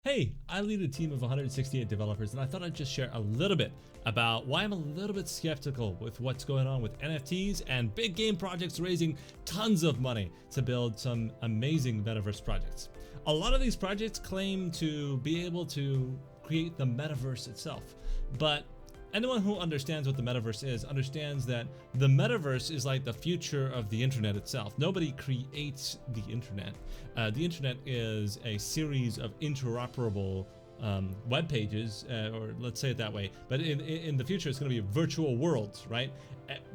Hey, I lead a team of 168 developers, and I thought I'd just share a little bit about why I'm a little bit skeptical with what's going on with NFTs and big game projects raising tons of money to build some amazing metaverse projects. A lot of these projects claim to be able to create the metaverse itself, but anyone who understands what the metaverse is understands that the metaverse is like the future of the internet itself. Nobody creates the internet. The internet is a series of interoperable web pages, or let's say it that way. But in the future, it's going to be virtual worlds, right?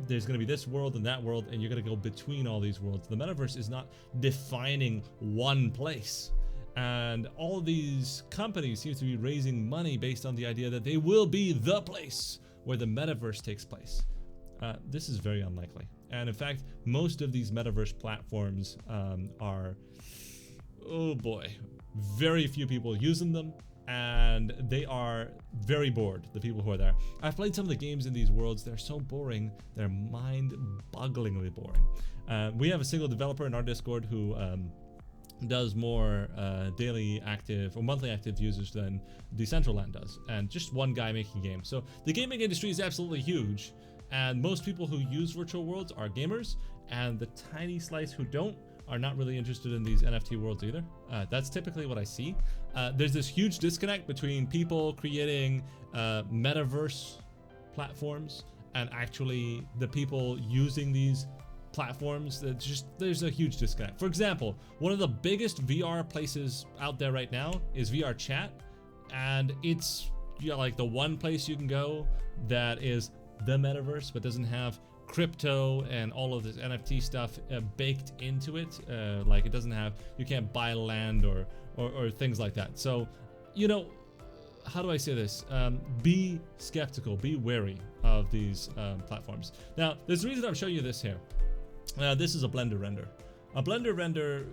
There's going to be this world and that world, and you're going to go between all these worlds. The metaverse is not defining one place. And all these companies seem to be raising money based on the idea that they will be the place where the metaverse takes place. This is very unlikely. And in fact, most of these metaverse platforms are, oh boy, very few people using them. And they are very bored, the people who are there. I've played some of the games in these worlds. They're so boring. They're mind-bogglingly boring. We have a single developer in our Discord who does more daily active or monthly active users than Decentraland does, and just one guy making games. So the gaming industry is absolutely huge, and most people who use virtual worlds are gamers, and the tiny slice who don't are not really interested in these NFT worlds either. That's typically what I see. There's this huge disconnect between people creating metaverse platforms and actually the people using these platforms. There's a huge disconnect. For example, one of the biggest VR places out there right now is VR chat, and it's like the one place you can go that is the metaverse but doesn't have crypto and all of this NFT stuff baked into it. Like it doesn't have, you can't buy land or things like that. So, you know, how do I say this? Be skeptical, be wary of these platforms. Now, there's a reason I'm showing you this here. This is a Blender render. A Blender render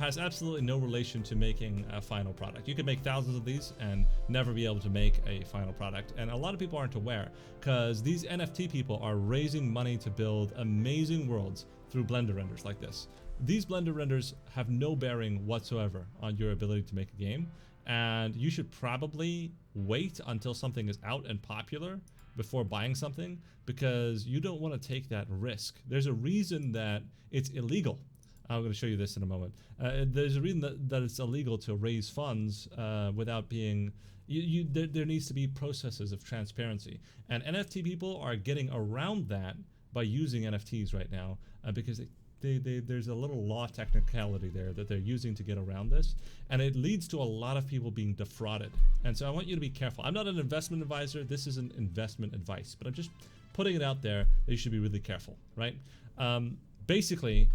has absolutely no relation to making a final product. You could make thousands of these and never be able to make a final product. And a lot of people aren't aware because these NFT people are raising money to build amazing worlds through Blender renders like this. These Blender renders have no bearing whatsoever on your ability to make a game. And you should probably wait until something is out and popular before buying something, because you don't want to take that risk. There's a reason that it's illegal. I'm going to show you this in a moment. There's a reason that it's illegal to raise funds without being, there needs to be processes of transparency. And NFT people are getting around that by using NFTs right now because there's a little law technicality there that they're using to get around this, and it leads to a lot of people being defrauded. And so I want you to be careful. I'm not an investment advisor. This isn't investment advice, but I'm just putting it out there that you should be really careful, right? Basically,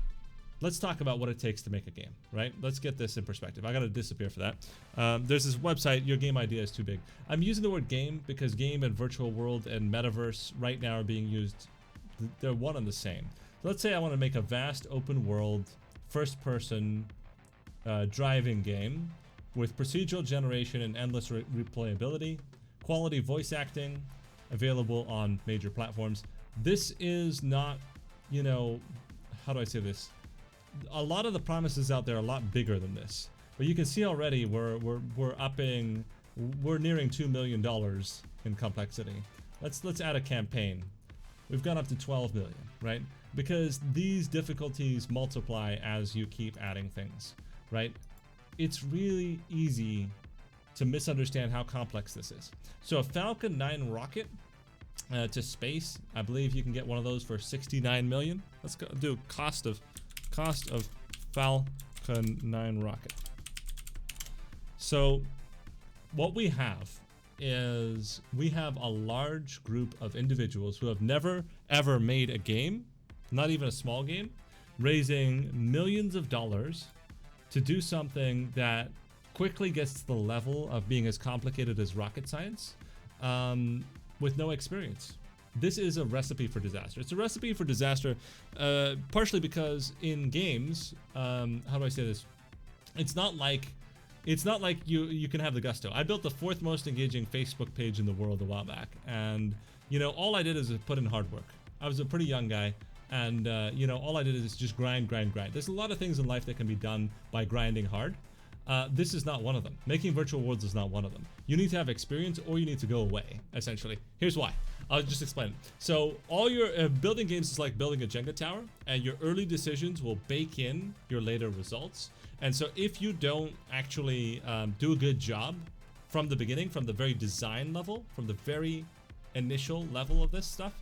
let's talk about what it takes to make a game, right? Let's get this in perspective. I got to disappear for that. There's this website, Your Game Idea is Too Big. I'm using the word game because game and virtual world and metaverse right now are being used. They're one and the same. Let's say I want to make a vast open world, first person driving game with procedural generation and endless replayability, quality voice acting, available on major platforms. This is not, you know, how do I say this? A lot of the promises out there are a lot bigger than this. But you can see already we're nearing $2 million in complexity. Let's add a campaign. We've gone up to 12 million, right? Because these difficulties multiply as you keep adding things, right? It's really easy to misunderstand how complex this is. So a Falcon 9 rocket to space, I believe you can get one of those for 69 million. Let's go do cost of Falcon 9 rocket. So what we have is we have a large group of individuals who have never ever made a game, not even a small game, raising millions of dollars to do something that quickly gets to the level of being as complicated as rocket science with no experience. This is a recipe for disaster. It's a recipe for disaster partially because in games, how do I say this? It's not like you can have the gusto. I built the 4th most engaging Facebook page in the world a while back, and you know, all I did is put in hard work. I was a pretty young guy, and you know, all I did is just grind. There's a lot of things in life that can be done by grinding hard. This is not one of them. Making virtual worlds is not one of them. You need to have experience or you need to go away, essentially. Here's why. I'll just explain it. So all your building games is like building a Jenga tower, and your early decisions will bake in your later results. And so if you don't actually do a good job from the beginning, from the very design level, from the very initial level of this stuff,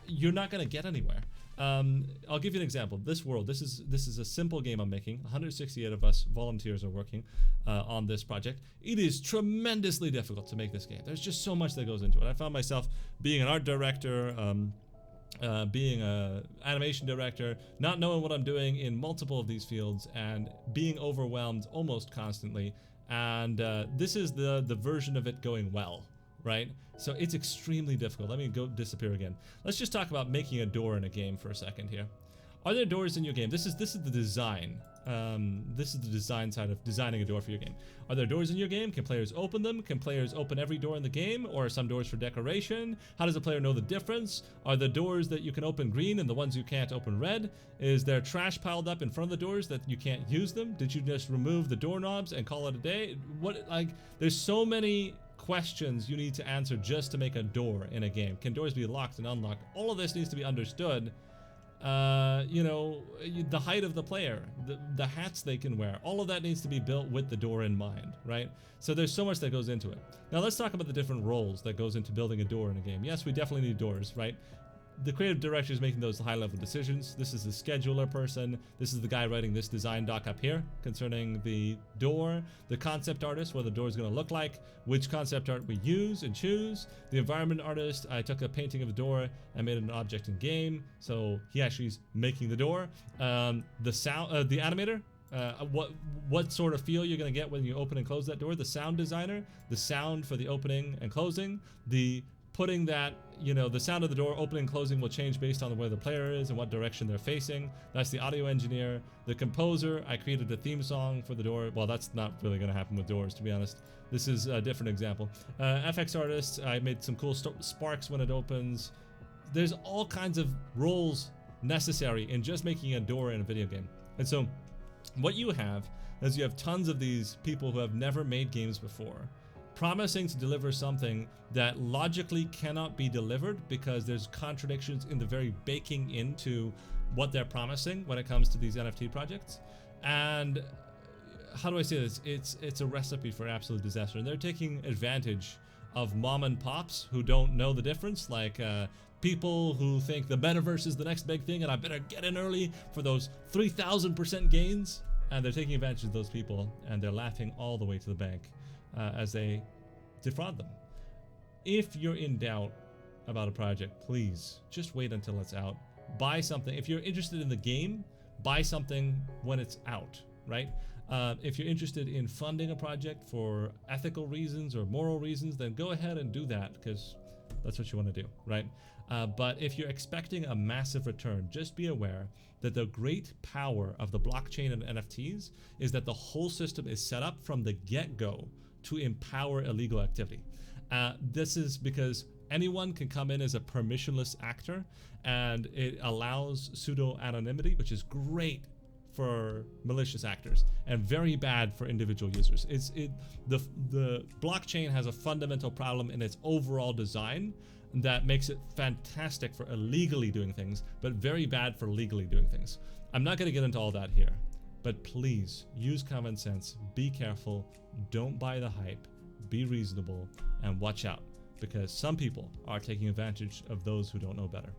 you're not going to get anywhere. I'll give you an example. This world, this is a simple game I'm making. 168 of us volunteers are working on this project. It is tremendously difficult to make this game. There's just so much that goes into it. I found myself being an art director, being an animation director, not knowing what I'm doing in multiple of these fields, and being overwhelmed almost constantly. And this is the version of it going well, right? So it's extremely difficult. Let me go disappear again. Let's just talk about making a door in a game for a second here. Are there doors in your game? This is the design. This is the design side of designing a door for your game. Are there doors in your game? Can players open them? Can players open every door in the game? Or are some doors for decoration? How does a player know the difference? Are the doors that you can open green and the ones you can't open red? Is there trash piled up in front of the doors that you can't use them? Did you just remove the doorknobs and call it a day? What, like, there's so many questions you need to answer just to make a door in a game. Can doors be locked and unlocked? All of this needs to be understood. You know, the height of the player, the hats they can wear, all of that needs to be built with the door in mind, right? So there's so much that goes into it. Now let's talk about the different roles that goes into building a door in a game. Yes, we definitely need doors, right? The creative director is making those high-level decisions. This is the scheduler person. This is the guy writing this design doc up here concerning the door. The concept artist, what the door is going to look like, which concept art we use and choose. The environment artist, I took a painting of a door and made it an object in game, so he actually is making the door. The animator, what sort of feel you're going to get when you open and close that door. The sound designer, the sound for the opening and closing. The putting that, you know, the sound of the door opening and closing will change based on where the player is and what direction they're facing. That's the audio engineer. The composer, I created a theme song for the door. Well, that's not really going to happen with doors, to be honest. This is a different example. FX artist, I made some cool sparks when it opens. There's all kinds of roles necessary in just making a door in a video game. And so what you have is you have tons of these people who have never made games before, promising to deliver something that logically cannot be delivered because there's contradictions in the very baking into what they're promising when it comes to these NFT projects. And how do I say this? It's a recipe for absolute disaster. And they're taking advantage of mom and pops who don't know the difference, like people who think the metaverse is the next big thing and I better get in early for those 3,000% gains. And they're taking advantage of those people, and they're laughing all the way to the bank as they defraud them. If you're in doubt about a project, please just wait until it's out. Buy something. If you're interested in the game, buy something when it's out, right? If you're interested in funding a project for ethical reasons or moral reasons, then go ahead and do that because that's what you want to do, right? But if you're expecting a massive return, just be aware that the great power of the blockchain and NFTs is that the whole system is set up from the get-go to empower illegal activity. This is because anyone can come in as a permissionless actor, and it allows pseudo-anonymity, which is great for malicious actors and very bad for individual users. The blockchain has a fundamental problem in its overall design that makes it fantastic for illegally doing things, but very bad for legally doing things. I'm not going to get into all that here, but please use common sense, be careful, don't buy the hype, be reasonable, and watch out, because some people are taking advantage of those who don't know better.